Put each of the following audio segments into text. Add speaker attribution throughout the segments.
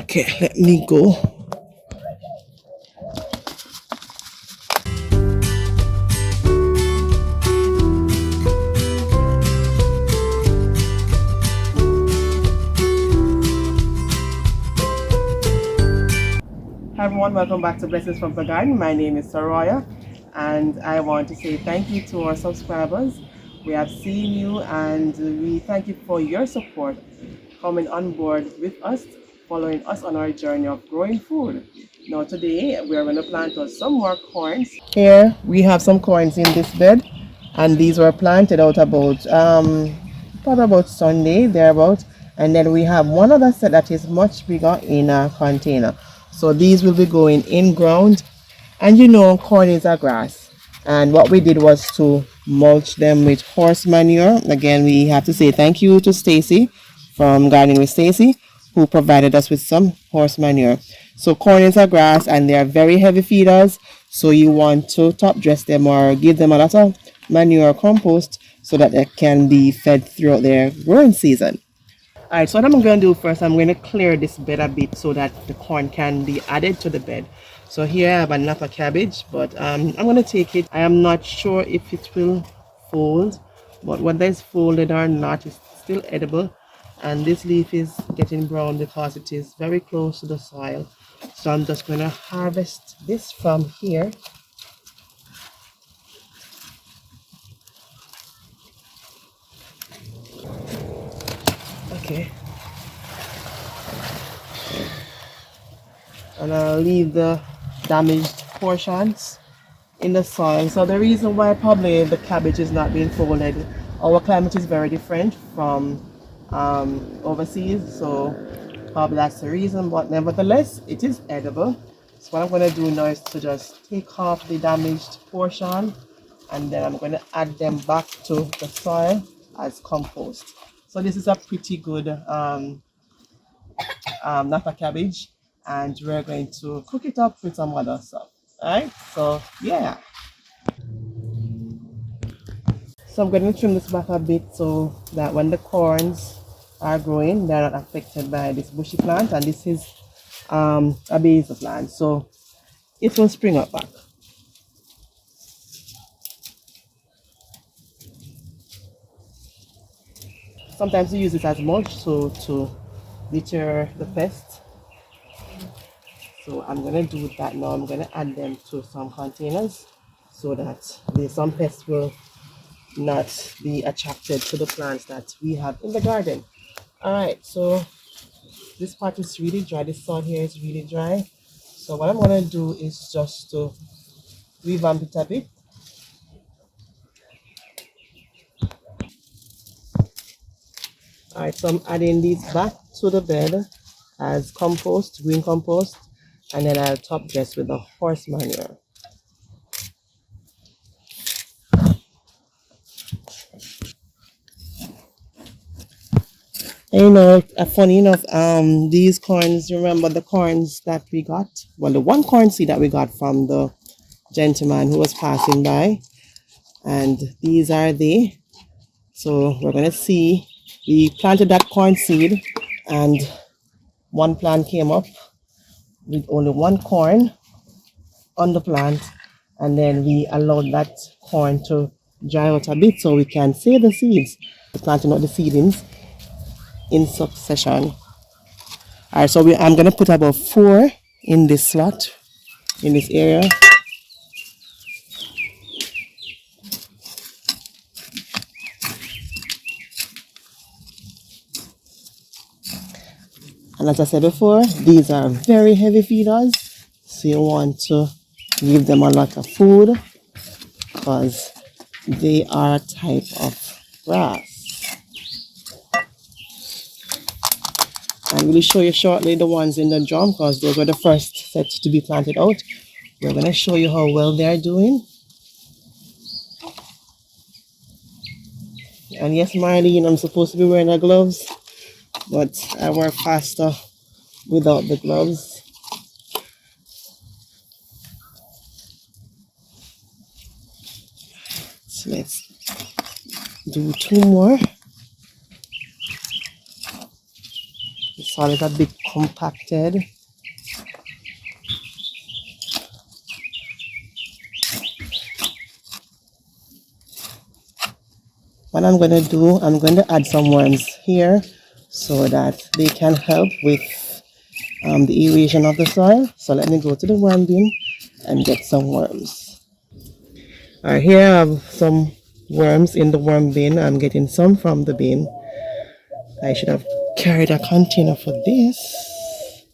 Speaker 1: Okay, let me go. Hi everyone, welcome back to Blessings from the Garden. My name is Saroya, and I want to say thank you to our subscribers. We have seen you, and we thank you for your support coming on board with us, following us on our journey of growing food. Now today we are going to plant us some more corns. Here we have some corns in this bed, and these were planted out probably about Sunday thereabout. And then we have one other set that is much bigger in a container. So these will be going in ground, and corn is a grass, and what we did was to mulch them with horse manure. Again, we have to say thank you to Stacy from Gardening with Stacy, who provided us with some horse manure. So corn is a grass, and they are very heavy feeders, so you want to top dress them or give them a lot of manure or compost so that they can be fed throughout their growing season. Alright, so what I'm going to do first, I'm going to clear this bed a bit so that the corn can be added to the bed. So here I have another cabbage, but I'm going to take it. I am not sure if it will fold, but whether it's folded or not, it's still edible. And this leaf is getting brown because it is very close to the soil. So I'm just going to harvest this from here. Okay. And I'll leave the damaged portions in the soil. So the reason why probably the cabbage is not being folded, our climate is very different from overseas, so probably that's the reason, but nevertheless it is edible. So what I'm going to do now is to just take off the damaged portion, and then I'm going to add them back to the soil as compost. So this is a pretty good napa cabbage, and we're going to cook it up with some other stuff. Alright, so yeah. So I'm going to trim this back a bit so that when the corns are growing, they're not affected by this bushy plant, and this is a basil plant, so it will spring up back. Sometimes you use it as mulch, so to deter the pests. So I'm going to do that now. I'm going to add them to some containers so that some pests will not be attracted to the plants that we have in the garden. All right, so this part is really dry. This soil here is really dry. So what I'm going to do is just to revamp it a bit. All right, so I'm adding these back to the bed as compost, green compost, and then I'll top dress with the horse manure. And funny enough, these corns, remember the corns that we got? Well, the one corn seed that we got from the gentleman who was passing by, and these are they. So we're going to see, we planted that corn seed, and one plant came up with only one corn on the plant, and then we allowed that corn to dry out a bit so we can save the seeds, planting out the seedlings in succession. All right, so I'm going to put about 4 in this slot, in this area. And as I said before, these are very heavy feeders, so you want to give them a lot of food because they are a type of grass. I'm going to show you shortly the ones in the drum because those were the first set to be planted out. We're going to show you how well they're doing. And yes, Marlene, I'm supposed to be wearing the gloves, but I work faster without the gloves. So let's do 2 more. soil is a bit compacted. What I'm going to do, I'm going to add some worms here so that they can help with the aeration of the soil. So let me go to the worm bin and get some worms. Alright, here I have some worms in the worm bin. I'm getting some from the bin. I should have carried a container for this.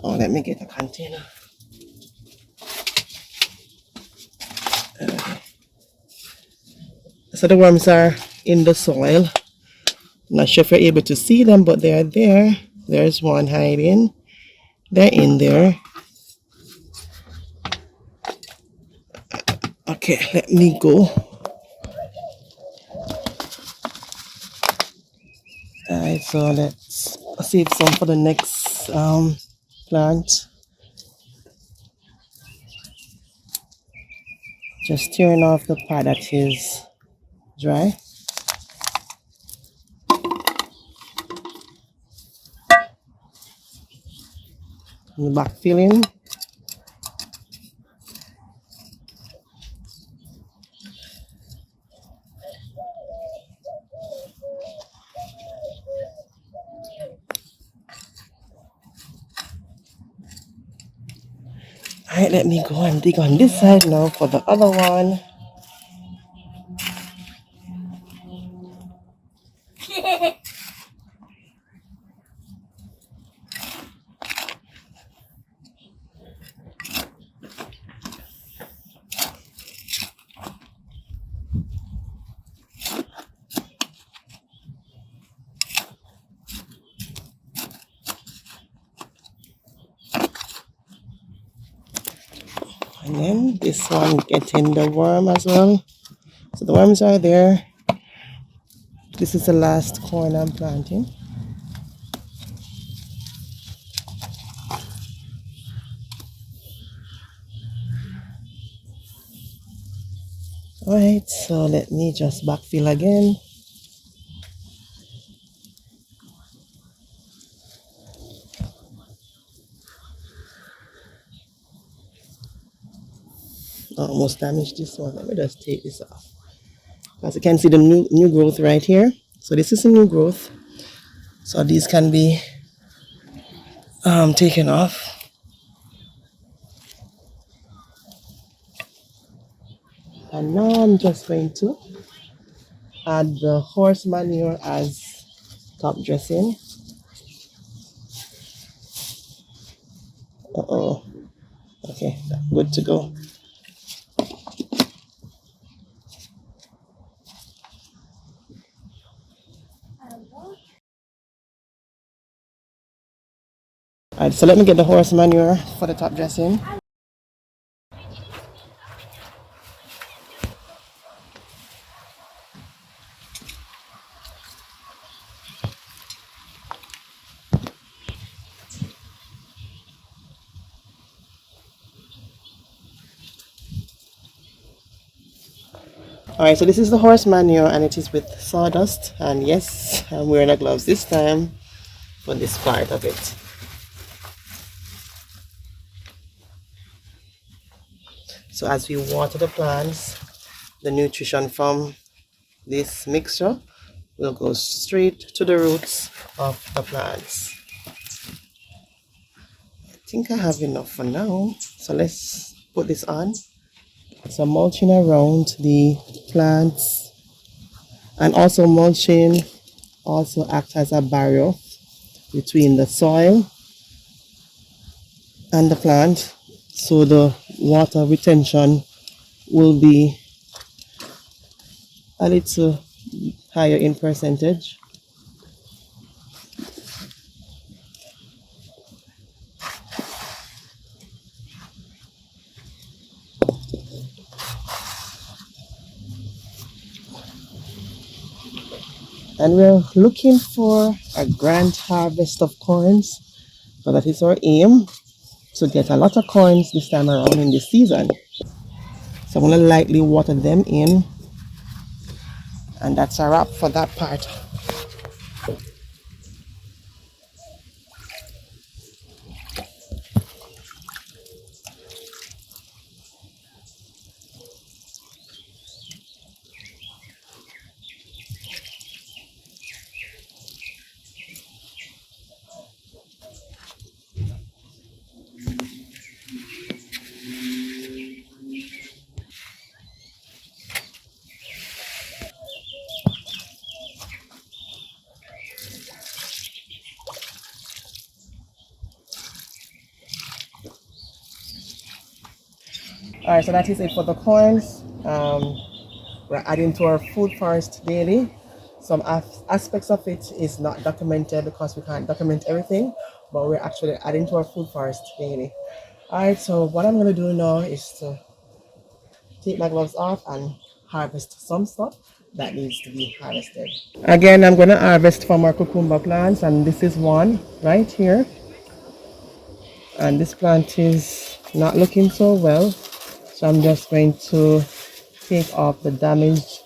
Speaker 1: Oh, let me get a container. So the worms are in the soil. Not sure if you're able to see them, but they are there. There's one hiding. They're in there. Okay, let me go. Alright, so let's save some for the next plant. Just tearing off the part that is dry. And back filling. Alright, let me go and dig on this side now for the other one. And then this one getting the worm as well. So the worms are there. This is the last corn I'm planting. Alright, so let me just backfill again. Almost damaged this one. Let me just take this off. As you can see, the new growth right here. So this is a new growth. So these can be taken off. And now I'm just going to add the horse manure as top dressing. Uh-oh. Okay, good to go. Alright, so let me get the horse manure for the top dressing. Alright, so this is the horse manure and it is with sawdust. And yes, I'm wearing the gloves this time for this part of it. So as we water the plants, the nutrition from this mixture will go straight to the roots of the plants. I think I have enough for now. So let's put this on. So mulching around the plants, and also mulching also acts as a barrier between the soil and the plant, so the water retention will be a little higher in percentage. And we're looking for a grand harvest of corns. So that is our aim, to get a lot of corns this time around in this season. So I'm going to lightly water them in. And that's a wrap for that part. All right, so that is it for the corns. We're adding to our food forest daily. Some aspects of it is not documented because we can't document everything, but we're actually adding to our food forest daily. All right, so what I'm going to do now is to take my gloves off and harvest some stuff that needs to be harvested. Again, I'm going to harvest from our cucumber plants, and this is one right here. And this plant is not looking so well, so I'm just going to take off the damaged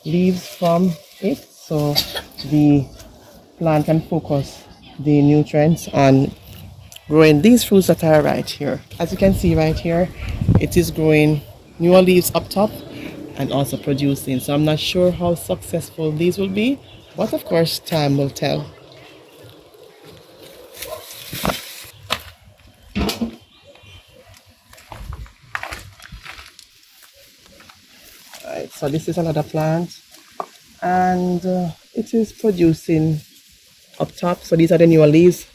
Speaker 1: leaves from it so the plant can focus the nutrients on growing these fruits that are right here. As you can see right here, it is growing newer leaves up top and also producing. So I'm not sure how successful these will be, but of course time will tell. Alright, so this is another plant, and it is producing up top. So these are the newer leaves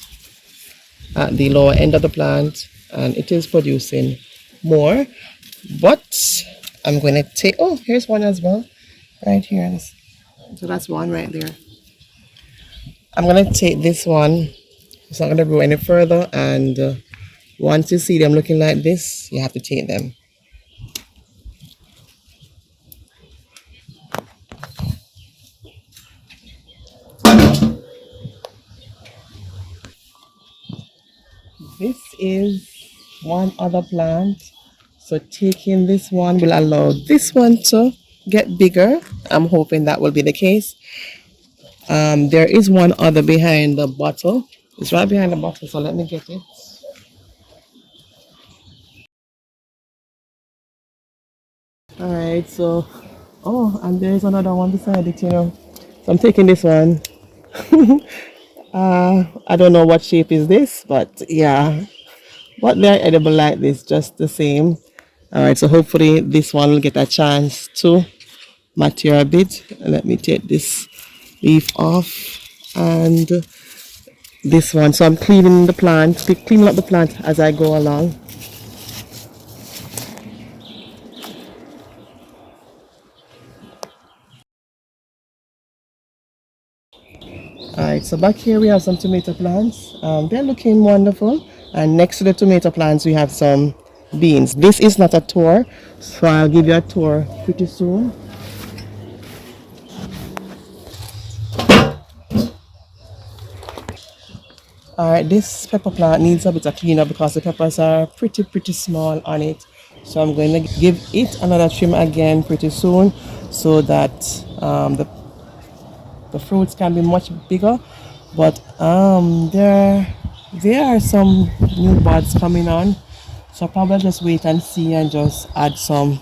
Speaker 1: at the lower end of the plant, and it is producing more. But I'm going to take, oh, here's one as well right here. So that's one right there. I'm going to take this one. It's not going to grow any further, and once you see them looking like this, you have to take them. This is one other plant. So taking this one will allow this one to get bigger. I'm hoping that will be the case. There is one other behind the bottle. It's right behind the bottle, so let me get it. All right, so, oh, and there's another one beside it, you know. So I'm taking this one. I don't know what shape is this, but yeah, but they're edible like this, just the same. All right, so hopefully this one will get a chance to mature a bit. Let me take this leaf off and this one. So I'm cleaning the plant, cleaning up the plant as I go along. Alright, so back here we have some tomato plants. They're looking wonderful. And next to the tomato plants we have some beans. This is not a tour, so I'll give you a tour pretty soon. Alright, this pepper plant needs a bit of cleanup because the peppers are pretty small on it. So I'm going to give it another trim again pretty soon so that the fruits can be much bigger. But there are some new buds coming on. So I'll probably just wait and see and just add some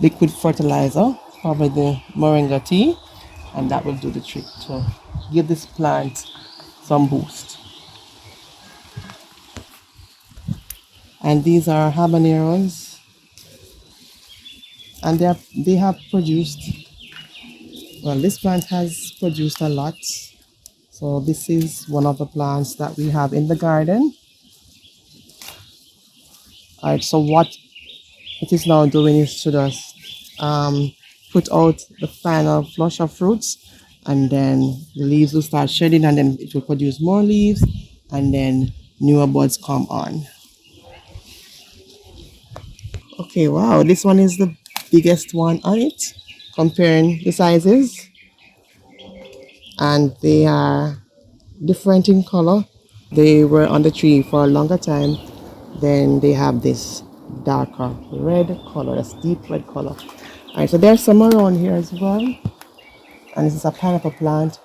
Speaker 1: liquid fertilizer, probably the moringa tea, and that will do the trick to give this plant some boost. And these are habaneros, and they have produced, well, this plant has produced a lot. So this is one of the plants that we have in the garden. All right, so what it is now doing is to just put out the final flush of fruits, and then the leaves will start shedding, and then it will produce more leaves, and then newer buds come on. Okay, wow, this one is the biggest one on it, comparing the sizes, and they are different in color. They were on the tree for a longer time. Then they have this darker red color, that's deep red color. All right, so there's some around here as well. And this is a pineapple plant.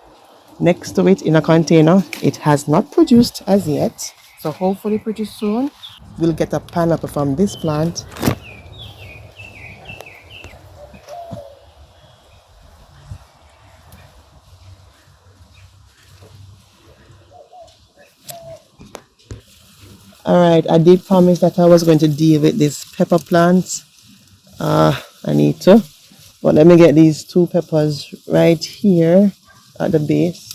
Speaker 1: Next to it in a container, it has not produced as yet. So hopefully pretty soon we'll get a pineapple from this plant. All right, I did promise that I was going to deal with this pepper plant. I need to. But let me get these two peppers right here at the base.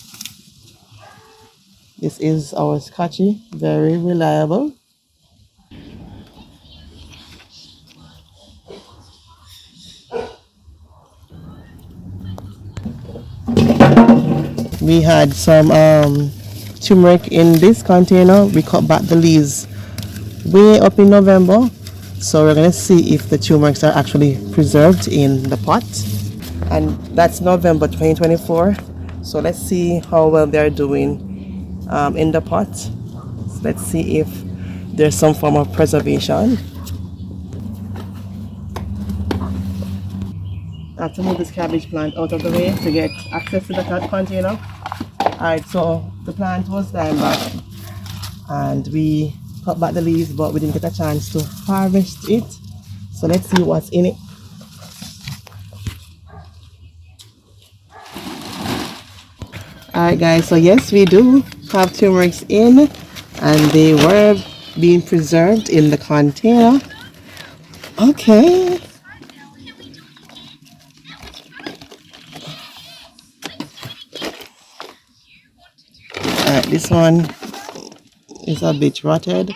Speaker 1: This is our scotchy, very reliable. We had some turmeric in this container. We cut back the leaves way up in November. So we're going to see if the turmerics are actually preserved in the pot. And that's November 2024. So let's see how well they're doing in the pot. So let's see if there's some form of preservation. I have to move this cabbage plant out of the way to get access to the container. Alright, so the plant was dying back and we cut back the leaves, but we didn't get a chance to harvest it. So let's see what's in it. Alright guys, so yes, we do have turmerics in and they were being preserved in the container. Okay. Alright, this one is a bit rotted.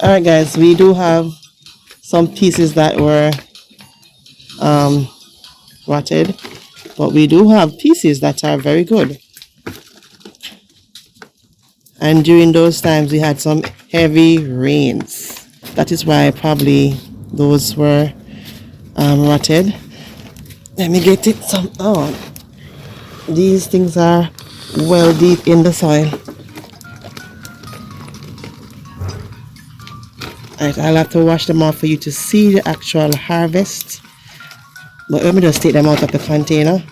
Speaker 1: Alright guys, we do have some pieces that were rotted, but we do have pieces that are very good. And during those times we had some heavy rains. That is why probably those were rotted. Let me get it some. Oh, these things are well deep in the soil. Alright, I'll have to wash them off for you to see the actual harvest. But let me just take them out of the container.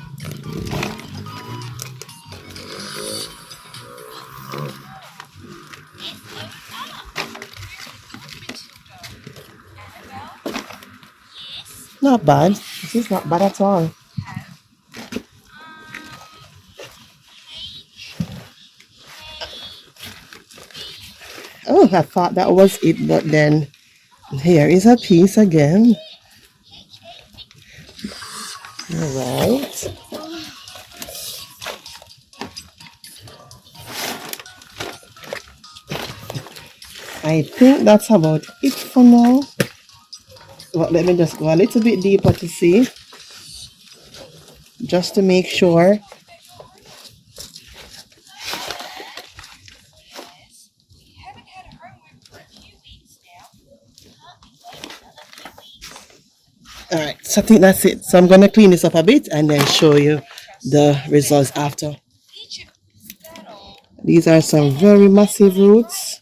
Speaker 1: Not bad. This is not bad at all. Oh, I thought that was it, but then here is a piece again. Alright. I think that's about it for now. But let me just go a little bit deeper to see. Just to make sure. Alright, so I think that's it. So I'm going to clean this up a bit and then show you the results after. These are some very massive roots.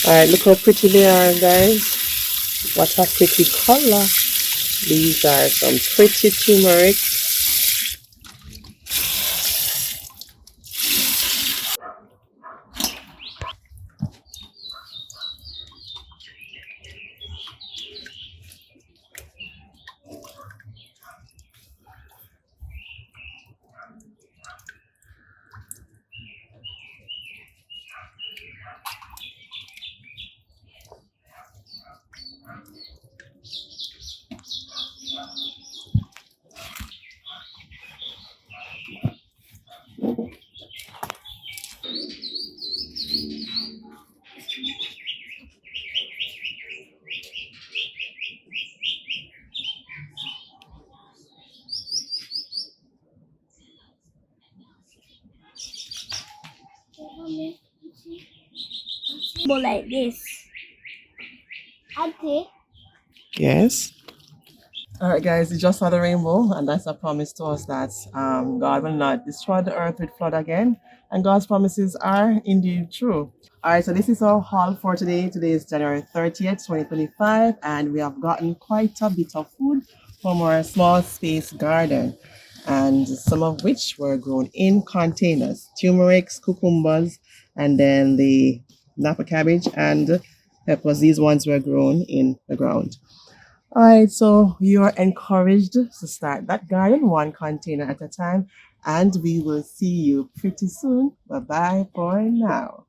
Speaker 1: Alright, look how pretty they are, guys. What a pretty color. These are some pretty turmeric.
Speaker 2: Like this. Okay.
Speaker 1: Yes. Alright guys, you just saw the rainbow and that's a promise to us that God will not destroy the earth with flood again, and God's promises are indeed true. Alright, so this is our haul for today. Today is January 30th, 2025, and we have gotten quite a bit of food from our small space garden, and some of which were grown in containers. Turmerics, cucumbers, and then the napa cabbage and peppers. These ones were grown in the ground. All right, so you are encouraged to start that garden one container at a time, and we will see you pretty soon. Bye bye for now.